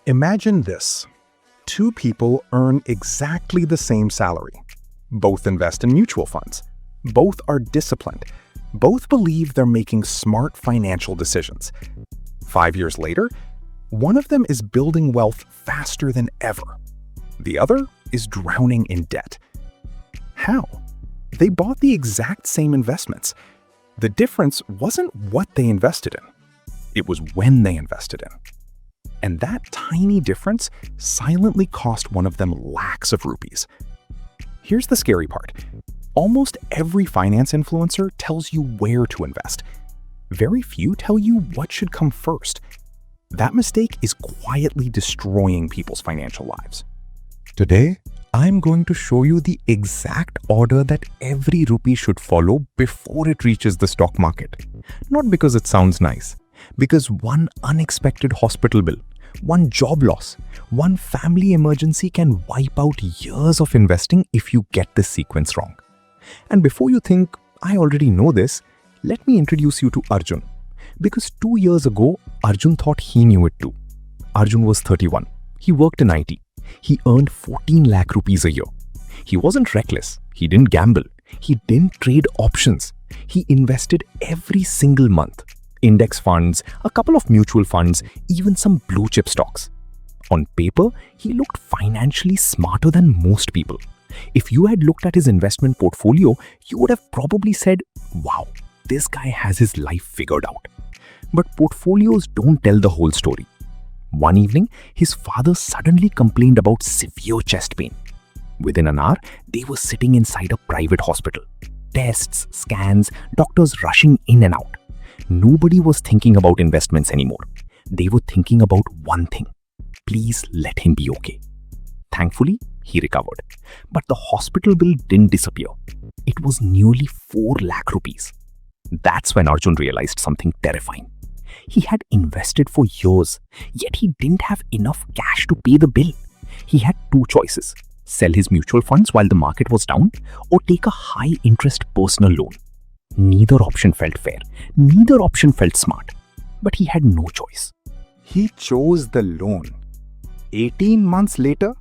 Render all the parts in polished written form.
Imagine this. Two people earn exactly the same salary. Both invest in mutual funds. Both are disciplined. Both believe they're making smart financial decisions. 5 years later, one of them is building wealth faster than ever. The other is drowning in debt. How? They bought the exact same investments. The difference wasn't what they invested in. It was when they invested in. And that tiny difference silently cost one of them lakhs of rupees. Here's the scary part. Almost every finance influencer tells you where to invest. Very few tell you what should come first. That mistake is quietly destroying people's financial lives. Today, I'm going to show you the exact order that every rupee should follow before it reaches the stock market. Not because it sounds nice, because one unexpected hospital bill, one job loss, one family emergency can wipe out years of investing if you get this sequence wrong. And before you think, I already know this, let me introduce you to Arjun. Because 2 years ago, Arjun thought he knew it too. Arjun was 31. He worked in IT. He earned 14 lakh rupees a year. He wasn't reckless. He didn't gamble. He didn't trade options. He invested every single month. Index funds, a couple of mutual funds, even some blue chip stocks. On paper, he looked financially smarter than most people. If you had looked at his investment portfolio, you would have probably said, wow, this guy has his life figured out. But portfolios don't tell the whole story. One evening, his father suddenly complained about severe chest pain. Within an hour, they were sitting inside a private hospital. Tests, scans, doctors rushing in and out. Nobody was thinking about investments anymore. They were thinking about one thing. Please let him be okay. Thankfully, he recovered. But the hospital bill didn't disappear. It was nearly 4 lakh rupees. That's when Arjun realized something terrifying. He had invested for years, yet he didn't have enough cash to pay the bill. He had two choices: sell his mutual funds while the market was down, or take a high-interest personal loan. Neither option felt fair. Neither option felt smart. But he had no choice. He chose the loan. 18 months later,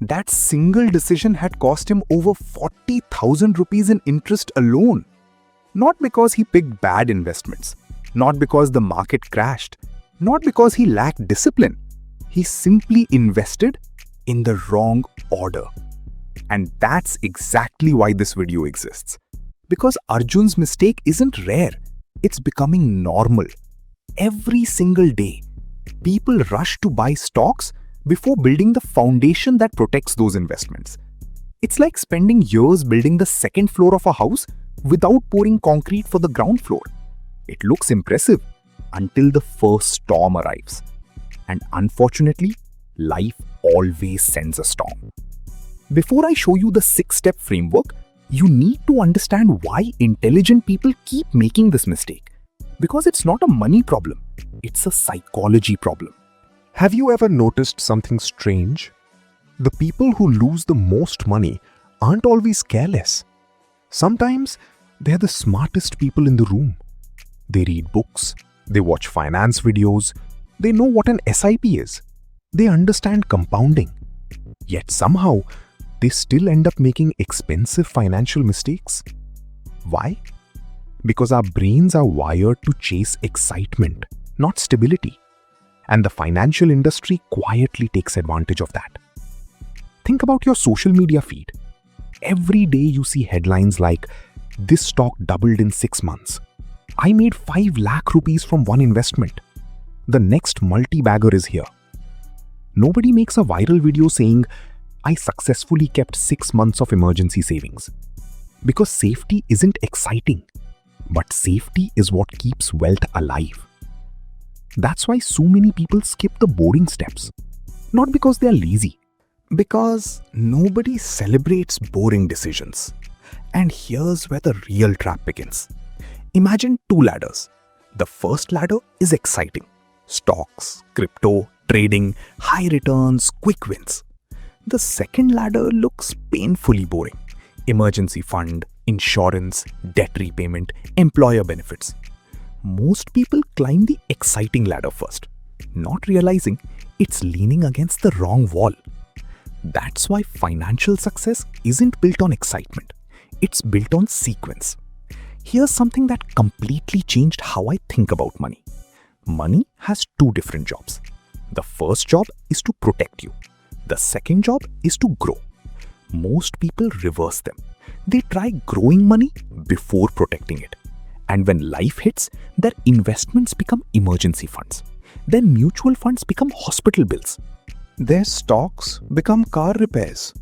that single decision had cost him over 40,000 rupees in interest alone. Not because he picked bad investments. Not because the market crashed. Not because he lacked discipline. He simply invested in the wrong order. And that's exactly why this video exists. Because Arjun's mistake isn't rare. It's becoming normal. Every single day, people rush to buy stocks before building the foundation that protects those investments. It's like spending years building the second floor of a house without pouring concrete for the ground floor. It looks impressive until the first storm arrives. And unfortunately, life always sends a storm. Before I show you the 6-step framework, you need to understand why intelligent people keep making this mistake. Because it's not a money problem, it's a psychology problem. Have you ever noticed something strange? The people who lose the most money aren't always careless. Sometimes they're the smartest people in the room. They read books, they watch finance videos, they know what an SIP is. They understand compounding. Yet somehow, they still end up making expensive financial mistakes. Why? Because our brains are wired to chase excitement, not stability. And the financial industry quietly takes advantage of that. Think about your social media feed. Every day you see headlines like, "This stock doubled in 6 months. I made 5 lakh rupees from one investment. The next multi-bagger is here." Nobody makes a viral video saying, "I successfully kept 6 months of emergency savings." Because safety isn't exciting, but safety is what keeps wealth alive. That's why so many people skip the boring steps. Not because they are lazy, because nobody celebrates boring decisions. And here's where the real trap begins. Imagine 2 ladders. The first ladder is exciting. Stocks, crypto, trading, high returns, quick wins. The second ladder looks painfully boring. Emergency fund, insurance, debt repayment, employer benefits. Most people climb the exciting ladder first, not realizing It's leaning against the wrong wall. That's why financial success isn't built on excitement. It's built on sequence. Here's something that completely changed how I think about money. Money has two different jobs. The first job is to protect you. The second job is to grow. Most people reverse them. They try growing money before protecting it. And when life hits, their investments become emergency funds. Then mutual funds become hospital bills. Their stocks become car repairs.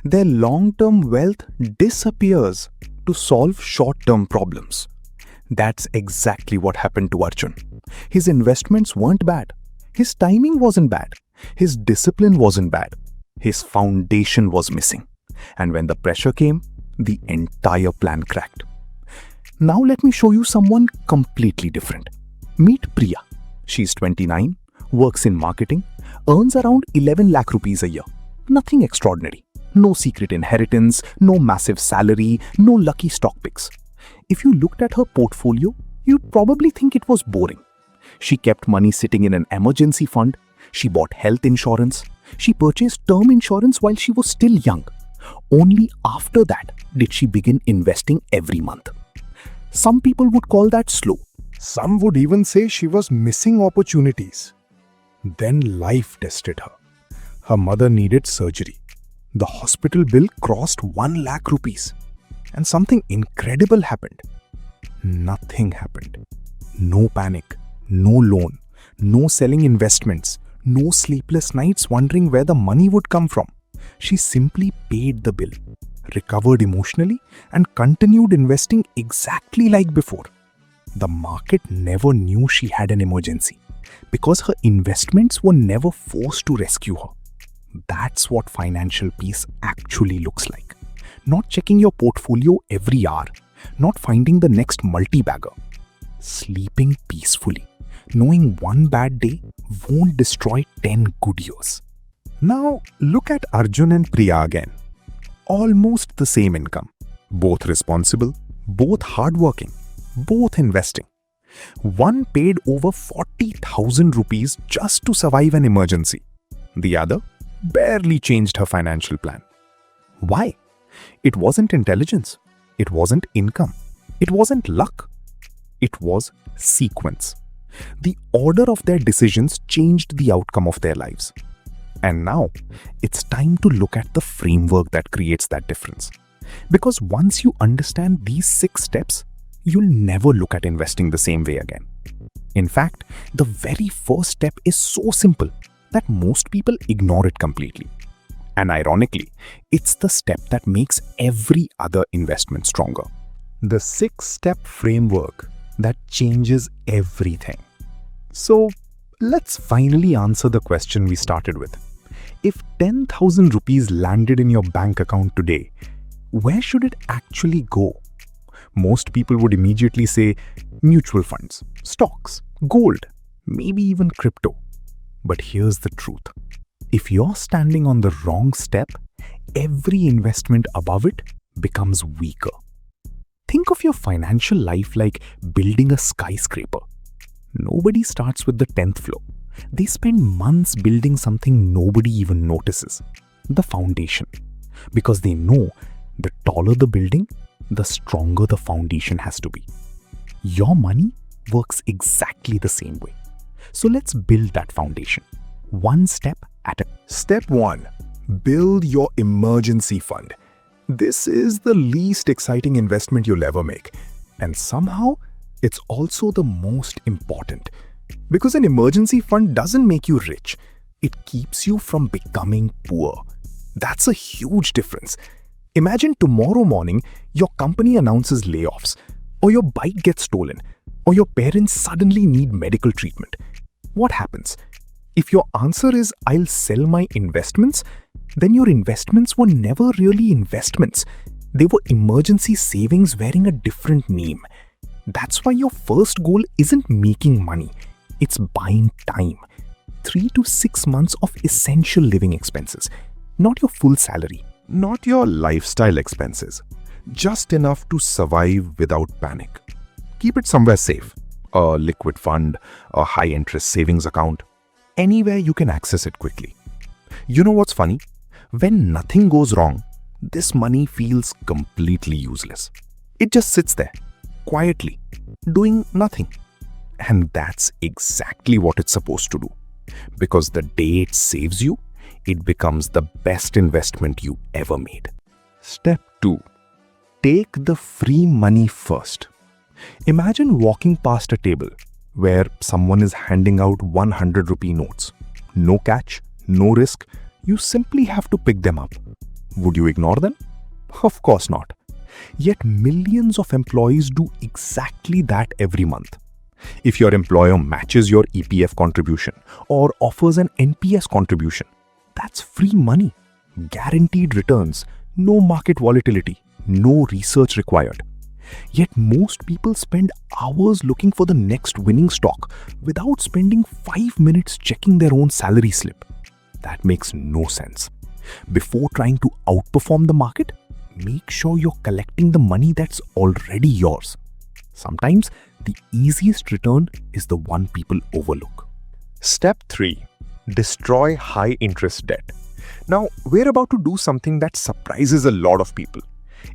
Their long-term wealth disappears to solve short-term problems. That's exactly what happened to Arjun. His investments weren't bad. His timing wasn't bad. His discipline wasn't bad. His foundation was missing. And when the pressure came, the entire plan cracked. Now let me show you someone completely different. Meet Priya. She's 29, works in marketing, earns around 11 lakh rupees a year. Nothing extraordinary. No secret inheritance, no massive salary, no lucky stock picks. If you looked at her portfolio, you'd probably think it was boring. She kept money sitting in an emergency fund. She bought health insurance. She purchased term insurance while she was still young. Only after that did she begin investing every month. Some people would call that slow. Some would even say she was missing opportunities. Then life tested her. Her mother needed surgery. The hospital bill crossed 1 lakh rupees. And something incredible happened. Nothing happened. No panic, no loan, no selling investments, no sleepless nights wondering where the money would come from. She simply paid the bill, recovered emotionally, and continued investing exactly like before. The market never knew she had an emergency because her investments were never forced to rescue her. That's what financial peace actually looks like. Not checking your portfolio every hour, not finding the next multi-bagger. Sleeping peacefully, knowing one bad day won't destroy 10 good years. Now look at Arjun and Priya again. Almost the same income. Both responsible, both hardworking, both investing. One paid over 40,000 rupees just to survive an emergency. The other barely changed her financial plan. Why? It wasn't intelligence. It wasn't income. It wasn't luck. It was sequence. The order of their decisions changed the outcome of their lives. And now, it's time to look at the framework that creates that difference. Because once you understand these 6 steps, you'll never look at investing the same way again. In fact, the very first step is so simple that most people ignore it completely. And ironically, it's the step that makes every other investment stronger. The 6-step framework that changes everything. So, let's finally answer the question we started with. If 10,000 rupees landed in your bank account today, where should it actually go? Most people would immediately say mutual funds, stocks, gold, maybe even crypto. But here's the truth. If you're standing on the wrong step, every investment above it becomes weaker. Think of your financial life like building a skyscraper. Nobody starts with the 10th floor. They spend months building something nobody even notices, the foundation. Because they know the taller the building, the stronger the foundation has to be. Your money works exactly the same way. So let's build that foundation, one step at a time. Step 1. Build your emergency fund. This is the least exciting investment you'll ever make. And somehow, it's also the most important. Because an emergency fund doesn't make you rich. It keeps you from becoming poor. That's a huge difference. Imagine tomorrow morning, your company announces layoffs, or your bike gets stolen, or your parents suddenly need medical treatment. What happens? If your answer is, I'll sell my investments, then your investments were never really investments. They were emergency savings wearing a different name. That's why your first goal isn't making money. It's buying time. 3 to 6 months of essential living expenses. Not your full salary. Not your lifestyle expenses. Just enough to survive without panic. Keep it somewhere safe. A liquid fund, a high-interest savings account. anywhere you can access it quickly. You know what's funny? When nothing goes wrong, this money feels completely useless. It just sits there, quietly, doing nothing. And that's exactly what it's supposed to do. Because the day it saves you, it becomes the best investment you ever made. Step 2. Take the free money first. Imagine walking past a table where someone is handing out 100 rupee notes. No catch, no risk. You simply have to pick them up. Would you ignore them? Of course not. Yet millions of employees do exactly that every month. If your employer matches your EPF contribution or offers an NPS contribution, that's free money. Guaranteed returns, no market volatility, no research required. Yet most people spend hours looking for the next winning stock without spending 5 minutes checking their own salary slip. That makes no sense. Before trying to outperform the market, make sure you're collecting the money that's already yours. Sometimes the easiest return is the one people overlook. Step 3. Destroy high interest debt. Now, we're about to do something that surprises a lot of people.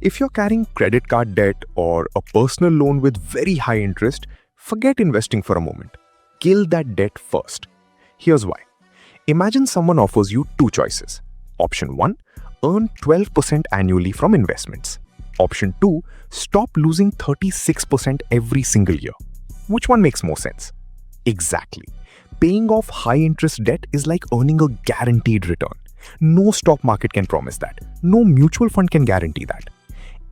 If you're carrying credit card debt or a personal loan with very high interest, forget investing for a moment. Kill that debt first. Here's why. Imagine someone offers you 2 choices. Option 1, earn 12% annually from investments. Option 2, stop losing 36% every single year. Which one makes more sense? Exactly. Paying off high interest debt is like earning a guaranteed return. No stock market can promise that. No mutual fund can guarantee that.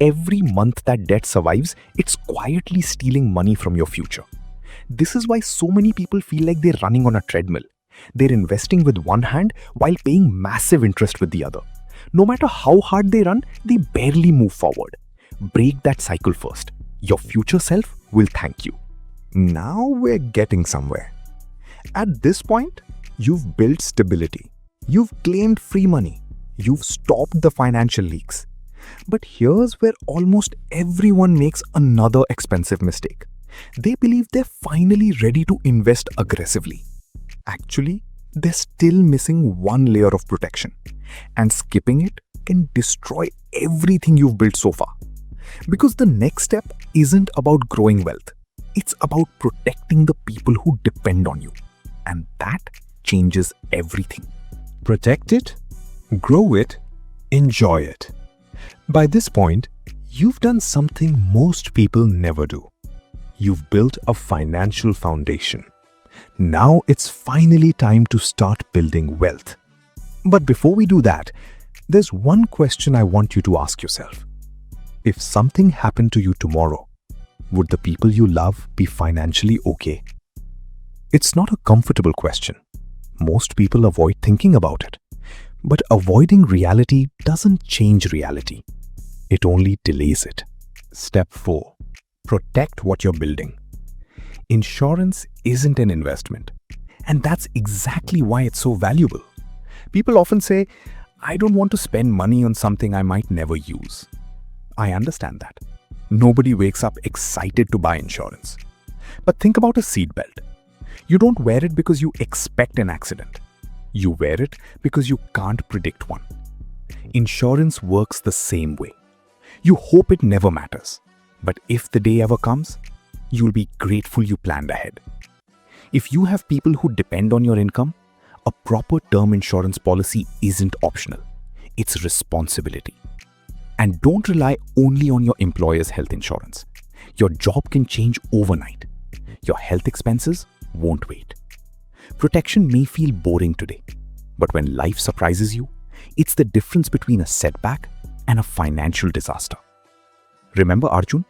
Every month that debt survives, it's quietly stealing money from your future. This is why so many people feel like they're running on a treadmill. They're investing with one hand while paying massive interest with the other. No matter how hard they run, they barely move forward. Break that cycle first. Your future self will thank you. Now we're getting somewhere. At this point, you've built stability. You've claimed free money. You've stopped the financial leaks. But here's where almost everyone makes another expensive mistake. They believe they're finally ready to invest aggressively. Actually, they're still missing one layer of protection. And skipping it can destroy everything you've built so far. Because the next step isn't about growing wealth. It's about protecting the people who depend on you. And that changes everything. Protect it, grow it, enjoy it. By this point, you've done something most people never do. You've built a financial foundation. Now it's finally time to start building wealth. But before we do that, there's one question I want you to ask yourself. If something happened to you tomorrow, would the people you love be financially okay? It's not a comfortable question. Most people avoid thinking about it. But avoiding reality doesn't change reality. It only delays it. Step 4. Protect what you're building. Insurance isn't an investment. And that's exactly why it's so valuable. People often say, I don't want to spend money on something I might never use. I understand that. Nobody wakes up excited to buy insurance. But think about a seatbelt. You don't wear it because you expect an accident. You wear it because you can't predict one. Insurance works the same way. You hope it never matters. But if the day ever comes, you'll be grateful you planned ahead. If you have people who depend on your income, a proper term insurance policy isn't optional. It's responsibility. And don't rely only on your employer's health insurance. Your job can change overnight. Your health expenses won't wait. Protection may feel boring today, but when life surprises you, it's the difference between a setback and a financial disaster. Remember Arjun?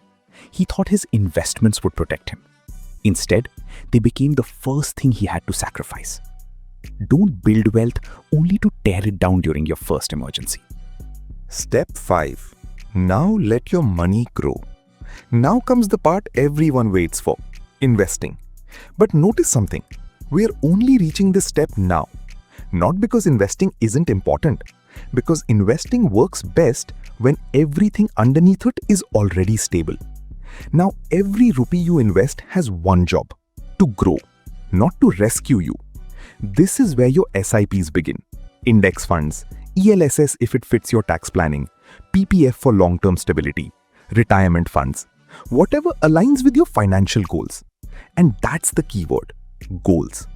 He thought his investments would protect him. Instead, they became the first thing he had to sacrifice. Don't build wealth only to tear it down during your first emergency. Step 5. Now let your money grow. Now comes the part everyone waits for, investing. But notice something. We're only reaching this step now. Not because investing isn't important, because investing works best when everything underneath it is already stable. Now, every rupee you invest has one job: to grow, not to rescue you. This is where your SIPs begin. Index funds, ELSS if it fits your tax planning, PPF for long-term stability, retirement funds, whatever aligns with your financial goals. And that's the keyword, goals.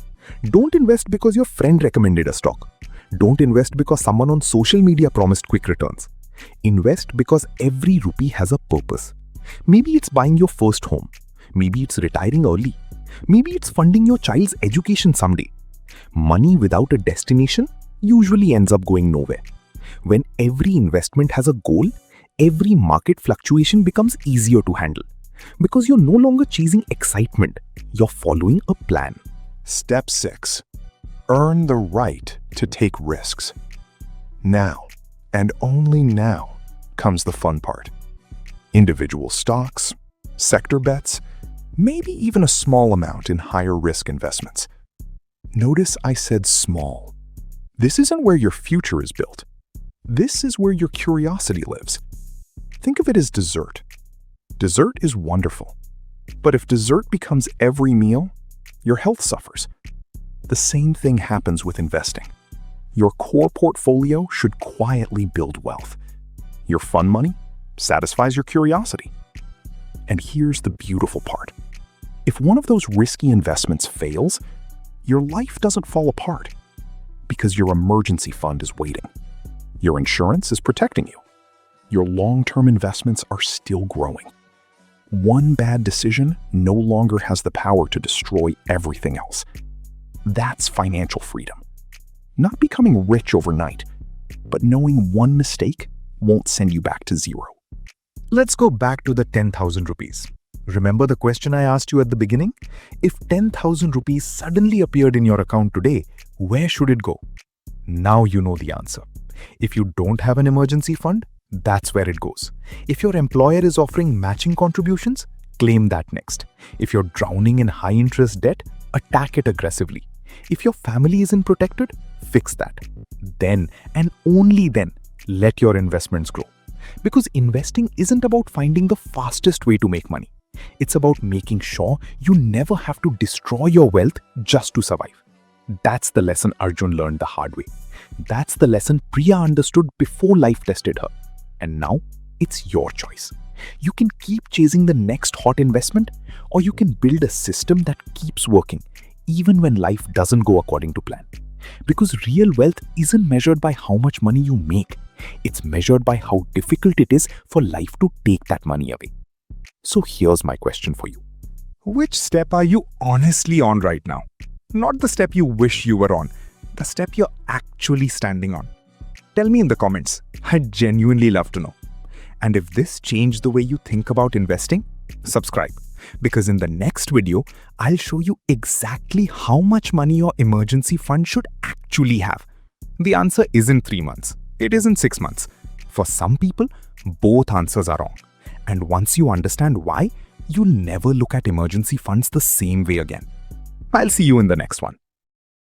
Don't invest because your friend recommended a stock. Don't invest because someone on social media promised quick returns. Invest because every rupee has a purpose. Maybe it's buying your first home. Maybe it's retiring early. Maybe it's funding your child's education someday. Money without a destination usually ends up going nowhere. When every investment has a goal, every market fluctuation becomes easier to handle. Because you're no longer chasing excitement, you're following a plan. Step 6. Earn the right to take risks. Now, and only now, comes the fun part. Individual stocks, sector bets, maybe even a small amount in higher risk investments. Notice I said small. This isn't where your future is built. This is where your curiosity lives. Think of it as dessert. Dessert is wonderful. But if dessert becomes every meal, your health suffers. The same thing happens with investing. Your core portfolio should quietly build wealth. Your fun money satisfies your curiosity. And here's the beautiful part. If one of those risky investments fails, your life doesn't fall apart because your emergency fund is waiting. Your insurance is protecting you. Your long-term investments are still growing. One bad decision no longer has the power to destroy everything else. That's financial freedom. Not becoming rich overnight, but knowing one mistake won't send you back to zero. Let's go back to the 10,000 rupees. Remember the question I asked you at the beginning? If 10,000 rupees suddenly appeared in your account today, where should it go? Now you know the answer. If you don't have an emergency fund, that's where it goes. If your employer is offering matching contributions, claim that next. If you're drowning in high-interest debt, attack it aggressively. If your family isn't protected, fix that. Then, and only then, let your investments grow. Because investing isn't about finding the fastest way to make money. It's about making sure you never have to destroy your wealth just to survive. That's the lesson Arjun learned the hard way. That's the lesson Priya understood before life tested her. And now, it's your choice. You can keep chasing the next hot investment, or you can build a system that keeps working, even when life doesn't go according to plan. Because real wealth isn't measured by how much money you make. It's measured by how difficult it is for life to take that money away. So here's my question for you. Which step are you honestly on right now? Not the step you wish you were on, the step you're actually standing on. Tell me in the comments. I'd genuinely love to know. And if this changed the way you think about investing, subscribe. Because in the next video, I'll show you exactly how much money your emergency fund should actually have. The answer isn't 3 months. It isn't 6 months. For some people, both answers are wrong. And once you understand why, you'll never look at emergency funds the same way again. I'll see you in the next one.